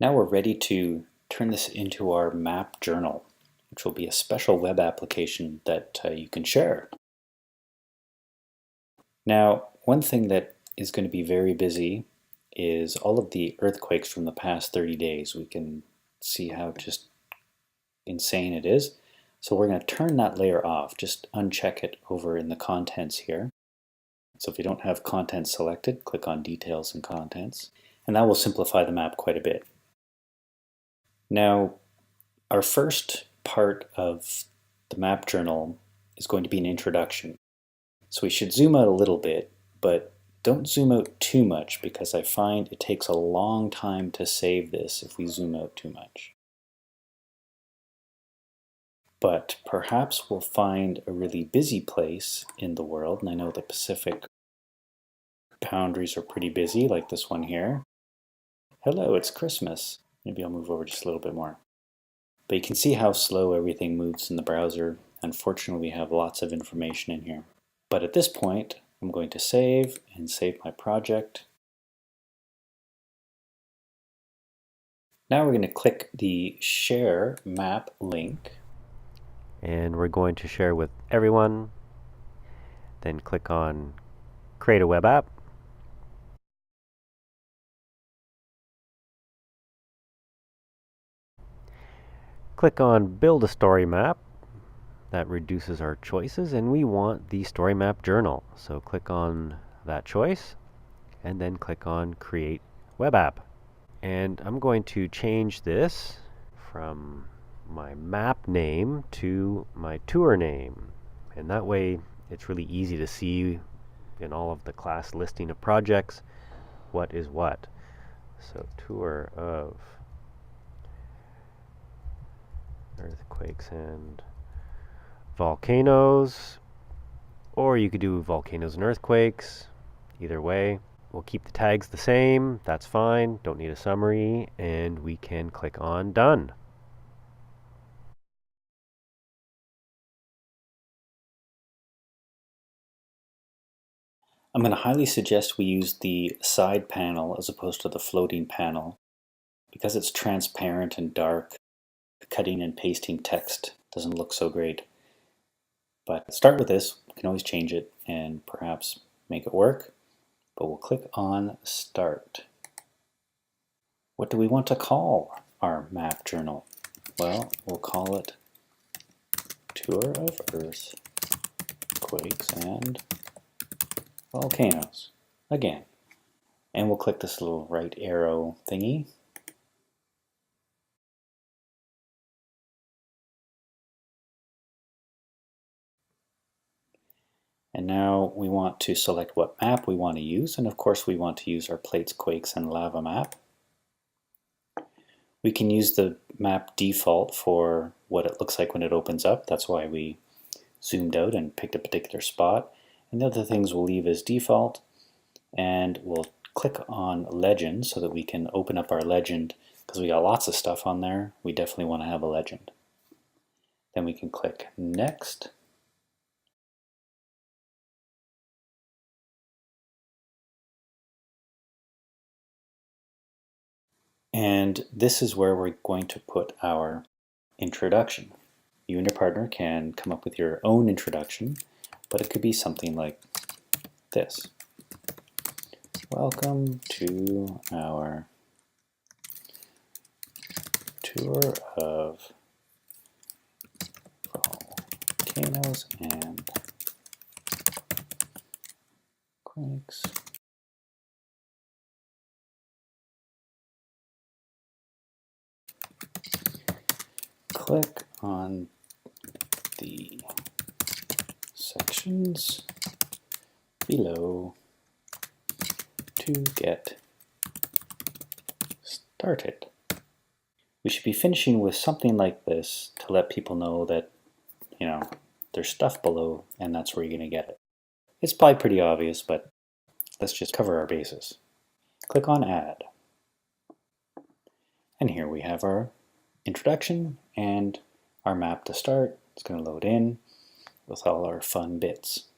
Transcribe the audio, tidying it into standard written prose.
Now we're ready to turn this into our map journal, which will be a special web application that you can share. Now, one thing that is going to be very busy is all of the earthquakes from the past 30 days. We can see how just insane it is. So we're going to turn that layer off. Just uncheck it over in the contents here. So if you don't have contents selected, click on Details and Contents, and that will simplify the map quite a bit. Now, our first part of the map journal is going to be an introduction. So we should zoom out a little bit, but don't zoom out too much because I find it takes a long time to save this if we zoom out too much. But perhaps we'll find a really busy place in the world, and I know the Pacific boundaries are pretty busy, like this one here. Hello, it's Christmas. Maybe I'll move over just a little bit more. But you can see how slow everything moves in the browser. Unfortunately, we have lots of information in here. But at this point, I'm going to save and save my project. Now we're going to click the Share Map link. And we're going to share with everyone. Then click on Create a Web App. Click on Build a Story Map. That reduces our choices, and we want the Story Map Journal. So click on that choice, and then click on Create Web App. And I'm going to change this from my map name to my tour name. And that way it's really easy to see in all of the class listing of projects what is what. So tour of earthquakes and volcanoes, or you could do volcanoes and earthquakes. Either way, we'll keep the tags the same. That's fine. Don't need a summary, and we can click on Done. I'm going to highly suggest we use the side panel as opposed to the floating panel. Because it's transparent and dark, cutting and pasting text doesn't look so great. But start with this. You can always change it and perhaps make it work. But we'll click on Start. What do we want to call our map journal? Well, we'll call it Tour of Earthquakes and Volcanoes. Again. And we'll click this little right arrow thingy. And now we want to select what map we want to use, and of course we want to use our Plates, Quakes, and Lava map. We can use the map default for what it looks like when it opens up. That's why we zoomed out and picked a particular spot. And the other things we'll leave as default, and we'll click on Legend so that we can open up our legend, because we got lots of stuff on there. We definitely want to have a legend. Then we can click Next. And this is where we're going to put our introduction. You and your partner can come up with your own introduction, but it could be something like this. Welcome to our tour of volcanoes and quakes. Click on the sections below to get started. We should be finishing with something like this to let people know that, there's stuff below and that's where you're going to get it. It's probably pretty obvious, but let's just cover our bases. Click on Add. And here we have our introduction and our map to start. It's going to load in with all our fun bits.